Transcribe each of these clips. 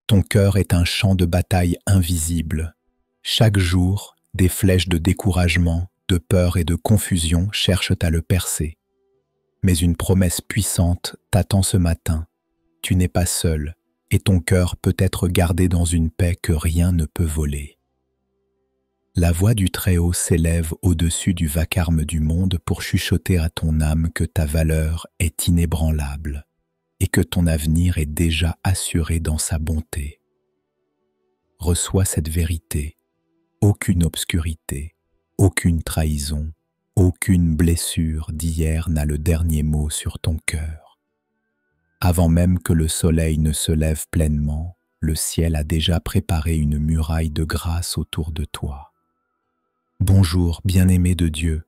Ton cœur est un champ de bataille invisible. Chaque jour, des flèches de découragement, de peur et de confusion cherchent à le percer. Mais une promesse puissante t'attend ce matin. Tu n'es pas seul, et ton cœur peut être gardé dans une paix que rien ne peut voler. La voix du Très-Haut s'élève au-dessus du vacarme du monde pour chuchoter à ton âme que ta valeur est inébranlable et que ton avenir est déjà assuré dans sa bonté. Reçois cette vérité. Aucune obscurité, aucune trahison, aucune blessure d'hier n'a le dernier mot sur ton cœur. Avant même que le soleil ne se lève pleinement, le ciel a déjà préparé une muraille de grâce autour de toi. Bonjour, bien-aimé de Dieu,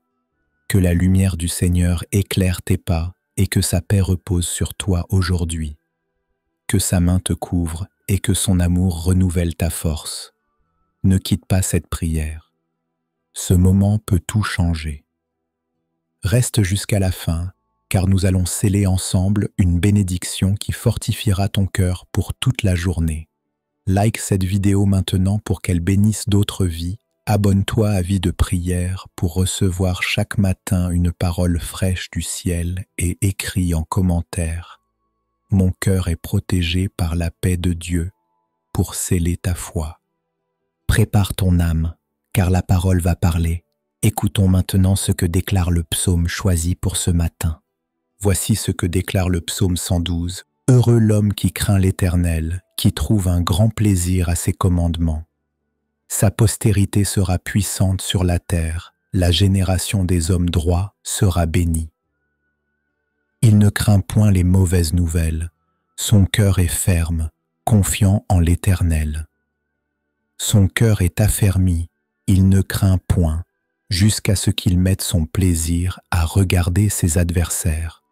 que la lumière du Seigneur éclaire tes pas et que sa paix repose sur toi aujourd'hui. Que sa main te couvre et que son amour renouvelle ta force. Ne quitte pas cette prière. Ce moment peut tout changer. Reste jusqu'à la fin, car nous allons sceller ensemble une bénédiction qui fortifiera ton cœur pour toute la journée. Like cette vidéo maintenant pour qu'elle bénisse d'autres vies. Abonne-toi à Vie de prière pour recevoir chaque matin une parole fraîche du ciel et écris en commentaire. Mon cœur est protégé par la paix de Dieu pour sceller ta foi. Prépare ton âme, car la parole va parler. Écoutons maintenant ce que déclare le psaume choisi pour ce matin. Voici ce que déclare le psaume 112. Heureux l'homme qui craint l'Éternel, qui trouve un grand plaisir à ses commandements. Sa postérité sera puissante sur la terre, la génération des hommes droits sera bénie. Il ne craint point les mauvaises nouvelles, son cœur est ferme, confiant en l'Éternel. Son cœur est affermi, il ne craint point, jusqu'à ce qu'il mette son plaisir à regarder ses adversaires.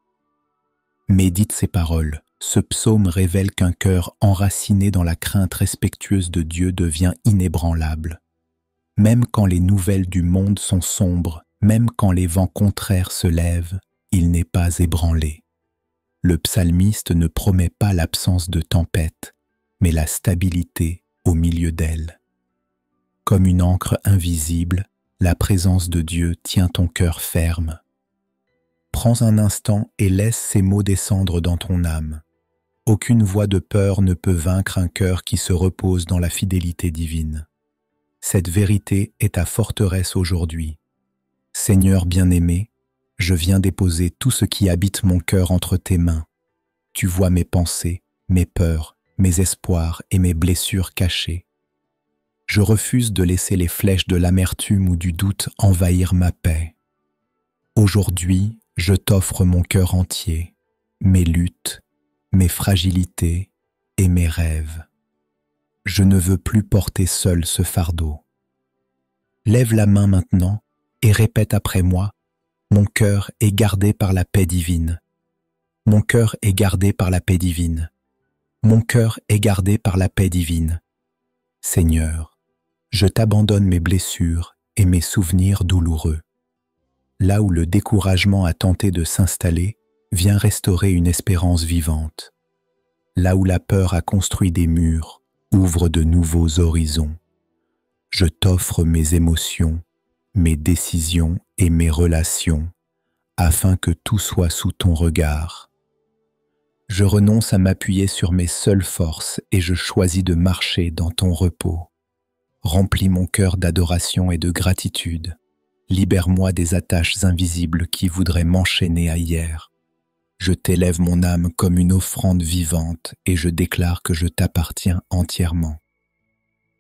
Médite ces paroles. Ce psaume révèle qu'un cœur enraciné dans la crainte respectueuse de Dieu devient inébranlable. Même quand les nouvelles du monde sont sombres, même quand les vents contraires se lèvent, il n'est pas ébranlé. Le psalmiste ne promet pas l'absence de tempête, mais la stabilité au milieu d'elle. Comme une ancre invisible, la présence de Dieu tient ton cœur ferme. Prends un instant et laisse ces mots descendre dans ton âme. Aucune voix de peur ne peut vaincre un cœur qui se repose dans la fidélité divine. Cette vérité est ta forteresse aujourd'hui. Seigneur bien-aimé, je viens déposer tout ce qui habite mon cœur entre tes mains. Tu vois mes pensées, mes peurs, mes espoirs et mes blessures cachées. Je refuse de laisser les flèches de l'amertume ou du doute envahir ma paix. Aujourd'hui, je t'offre mon cœur entier, mes luttes, mes fragilités et mes rêves. Je ne veux plus porter seul ce fardeau. Lève la main maintenant et répète après moi, mon cœur est gardé par la paix divine. Mon cœur est gardé par la paix divine. Mon cœur est gardé par la paix divine. Seigneur, je t'abandonne mes blessures et mes souvenirs douloureux. Là où le découragement a tenté de s'installer, viens restaurer une espérance vivante. Là où la peur a construit des murs, ouvre de nouveaux horizons. Je t'offre mes émotions, mes décisions et mes relations, afin que tout soit sous ton regard. Je renonce à m'appuyer sur mes seules forces et je choisis de marcher dans ton repos. Remplis mon cœur d'adoration et de gratitude. Libère-moi des attaches invisibles qui voudraient m'enchaîner à hier. Je t'élève mon âme comme une offrande vivante et je déclare que je t'appartiens entièrement.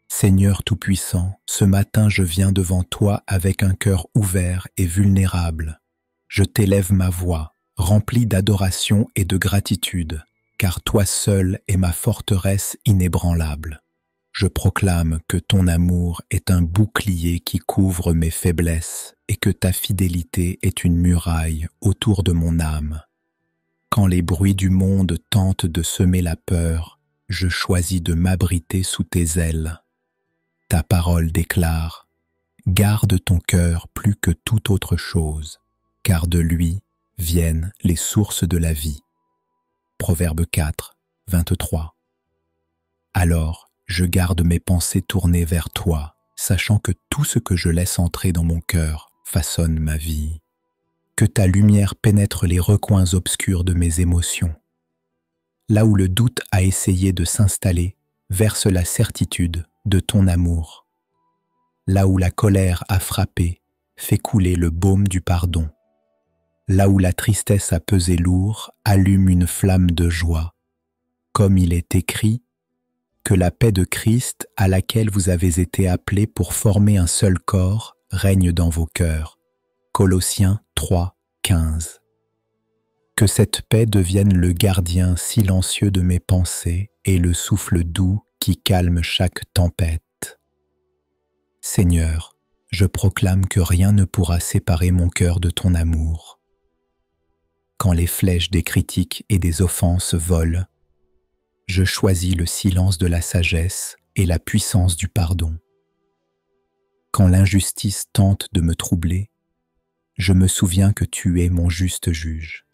Seigneur Tout-Puissant, ce matin je viens devant toi avec un cœur ouvert et vulnérable. Je t'élève ma voix, remplie d'adoration et de gratitude, car toi seul es ma forteresse inébranlable. Je proclame que ton amour est un bouclier qui couvre mes faiblesses et que ta fidélité est une muraille autour de mon âme. Quand les bruits du monde tentent de semer la peur, je choisis de m'abriter sous tes ailes. Ta parole déclare « Garde ton cœur plus que toute autre chose, car de lui viennent les sources de la vie. » Proverbe 4, 23. Alors, je garde mes pensées tournées vers toi, sachant que tout ce que je laisse entrer dans mon cœur façonne ma vie. Que ta lumière pénètre les recoins obscurs de mes émotions. Là où le doute a essayé de s'installer, verse la certitude de ton amour. Là où la colère a frappé, fais couler le baume du pardon. Là où la tristesse a pesé lourd, allume une flamme de joie. Comme il est écrit, que la paix de Christ, à laquelle vous avez été appelés pour former un seul corps, règne dans vos cœurs. Colossiens 3, 15. Que cette paix devienne le gardien silencieux de mes pensées et le souffle doux qui calme chaque tempête. Seigneur, je proclame que rien ne pourra séparer mon cœur de ton amour. Quand les flèches des critiques et des offenses volent, je choisis le silence de la sagesse et la puissance du pardon. Quand l'injustice tente de me troubler, je me souviens que tu es mon juste juge.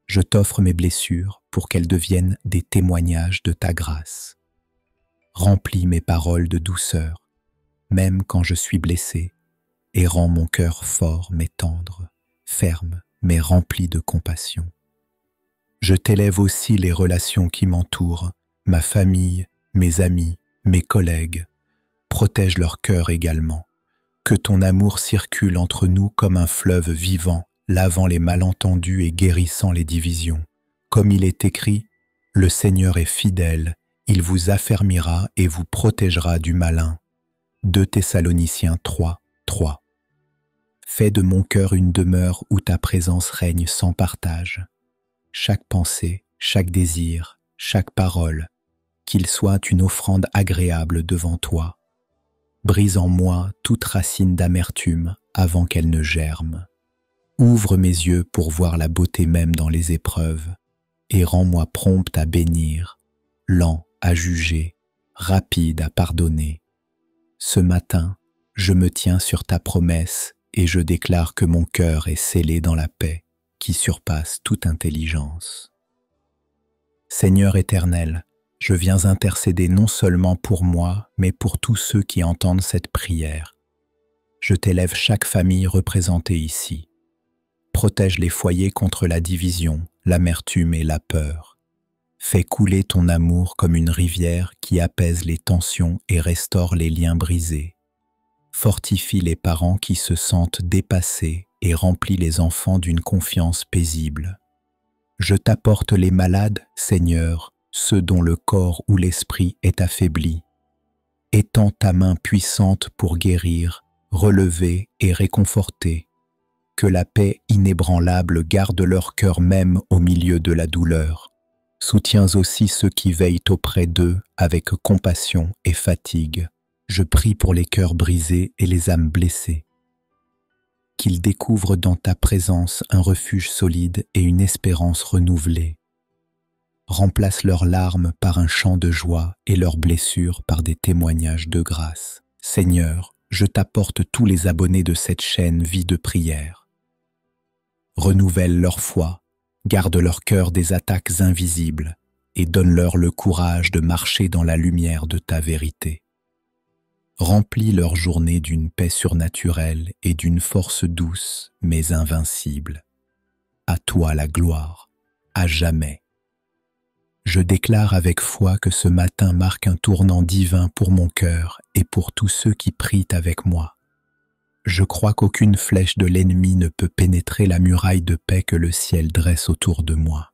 Je t'offre mes blessures pour qu'elles deviennent des témoignages de ta grâce. Remplis mes paroles de douceur, même quand je suis blessé, et rends mon cœur fort mais tendre, ferme mais rempli de compassion. Je t'élève aussi les relations qui m'entourent, ma famille, mes amis, mes collègues. Protège leur cœur également. Que ton amour circule entre nous comme un fleuve vivant, lavant les malentendus et guérissant les divisions. Comme il est écrit, le Seigneur est fidèle, il vous affermira et vous protégera du malin. 2 Thessaloniciens 3, 3. Fais de mon cœur une demeure où ta présence règne sans partage. Chaque pensée, chaque désir, chaque parole, qu'il soit une offrande agréable devant toi. Brise en moi toute racine d'amertume avant qu'elle ne germe. Ouvre mes yeux pour voir la beauté même dans les épreuves et rends-moi prompt à bénir, lent à juger, rapide à pardonner. Ce matin, je me tiens sur ta promesse et je déclare que mon cœur est scellé dans la paix qui surpasse toute intelligence. Seigneur éternel, je viens intercéder non seulement pour moi, mais pour tous ceux qui entendent cette prière. Je t'élève chaque famille représentée ici. Protège les foyers contre la division, l'amertume et la peur. Fais couler ton amour comme une rivière qui apaise les tensions et restaure les liens brisés. Fortifie les parents qui se sentent dépassés et remplis les enfants d'une confiance paisible. Je t'apporte les malades, Seigneur, ceux dont le corps ou l'esprit est affaibli. Étends ta main puissante pour guérir, relever et réconforter. Que la paix inébranlable garde leur cœur même au milieu de la douleur. Soutiens aussi ceux qui veillent auprès d'eux avec compassion et fatigue. Je prie pour les cœurs brisés et les âmes blessées. Qu'ils découvrent dans ta présence un refuge solide et une espérance renouvelée. Remplace leurs larmes par un chant de joie et leurs blessures par des témoignages de grâce. Seigneur, je t'apporte tous les abonnés de cette chaîne Vie de prière. Renouvelle leur foi, garde leur cœur des attaques invisibles et donne-leur le courage de marcher dans la lumière de ta vérité. Remplis leur journée d'une paix surnaturelle et d'une force douce mais invincible. À toi la gloire, à jamais. Je déclare avec foi que ce matin marque un tournant divin pour mon cœur et pour tous ceux qui prient avec moi. Je crois qu'aucune flèche de l'ennemi ne peut pénétrer la muraille de paix que le ciel dresse autour de moi.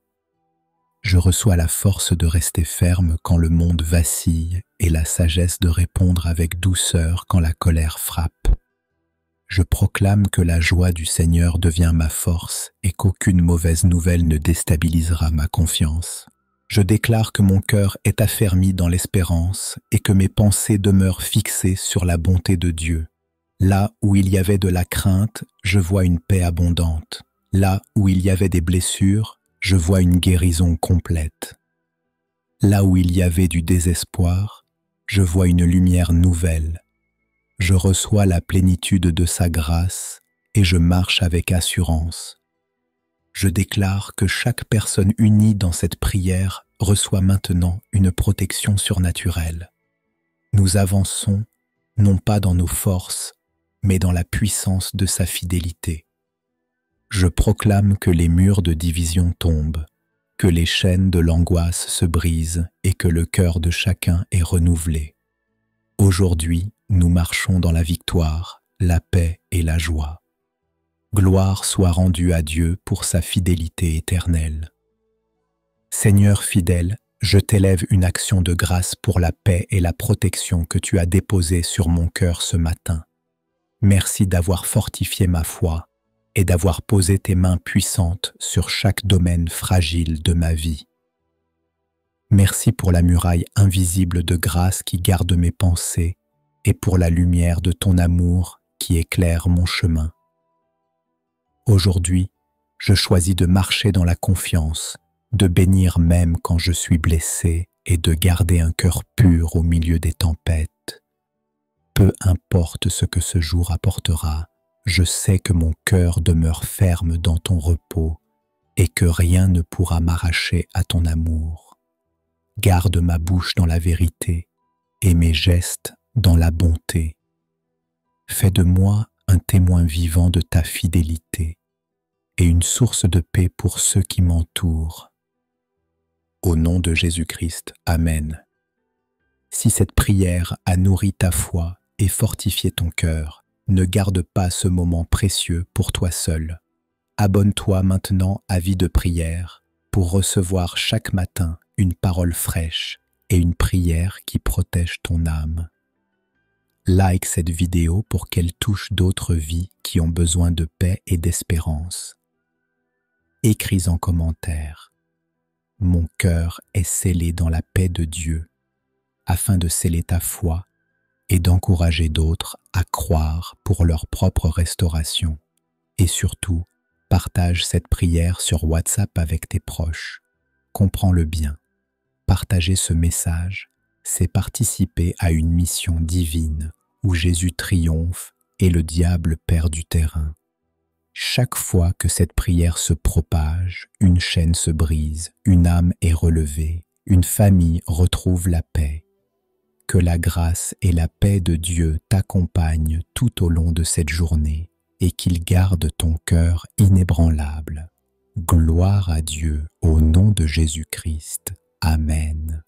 Je reçois la force de rester ferme quand le monde vacille et la sagesse de répondre avec douceur quand la colère frappe. Je proclame que la joie du Seigneur devient ma force et qu'aucune mauvaise nouvelle ne déstabilisera ma confiance. Je déclare que mon cœur est affermi dans l'espérance et que mes pensées demeurent fixées sur la bonté de Dieu. Là où il y avait de la crainte, je vois une paix abondante. Là où il y avait des blessures, je vois une guérison complète. Là où il y avait du désespoir, je vois une lumière nouvelle. Je reçois la plénitude de sa grâce et je marche avec assurance. Je déclare que chaque personne unie dans cette prière reçoit maintenant une protection surnaturelle. Nous avançons non pas dans nos forces, mais dans la puissance de sa fidélité. Je proclame que les murs de division tombent, que les chaînes de l'angoisse se brisent et que le cœur de chacun est renouvelé. Aujourd'hui, nous marchons dans la victoire, la paix et la joie. Gloire soit rendue à Dieu pour sa fidélité éternelle. Seigneur fidèle, je t'élève une action de grâce pour la paix et la protection que tu as déposée sur mon cœur ce matin. Merci d'avoir fortifié ma foi et d'avoir posé tes mains puissantes sur chaque domaine fragile de ma vie. Merci pour la muraille invisible de grâce qui garde mes pensées et pour la lumière de ton amour qui éclaire mon chemin. Aujourd'hui, je choisis de marcher dans la confiance, de bénir même quand je suis blessé et de garder un cœur pur au milieu des tempêtes. Peu importe ce que ce jour apportera, je sais que mon cœur demeure ferme dans ton repos et que rien ne pourra m'arracher à ton amour. Garde ma bouche dans la vérité et mes gestes dans la bonté. Fais de moi un témoin vivant de ta fidélité et une source de paix pour ceux qui m'entourent. Au nom de Jésus-Christ, Amen. Si cette prière a nourri ta foi et fortifié ton cœur, ne garde pas ce moment précieux pour toi seul. Abonne-toi maintenant à Vie de prière pour recevoir chaque matin une parole fraîche et une prière qui protège ton âme. Like cette vidéo pour qu'elle touche d'autres vies qui ont besoin de paix et d'espérance. Écris en commentaire. Mon cœur est scellé dans la paix de Dieu, afin de sceller ta foi et d'encourager d'autres à croire pour leur propre restauration. Et surtout, partage cette prière sur WhatsApp avec tes proches. Comprends-le bien. Partager ce message, c'est participer à une mission divine où Jésus triomphe et le diable perd du terrain. Chaque fois que cette prière se propage, une chaîne se brise, une âme est relevée, une famille retrouve la paix. Que la grâce et la paix de Dieu t'accompagnent tout au long de cette journée et qu'il garde ton cœur inébranlable. Gloire à Dieu au nom de Jésus-Christ. Amen.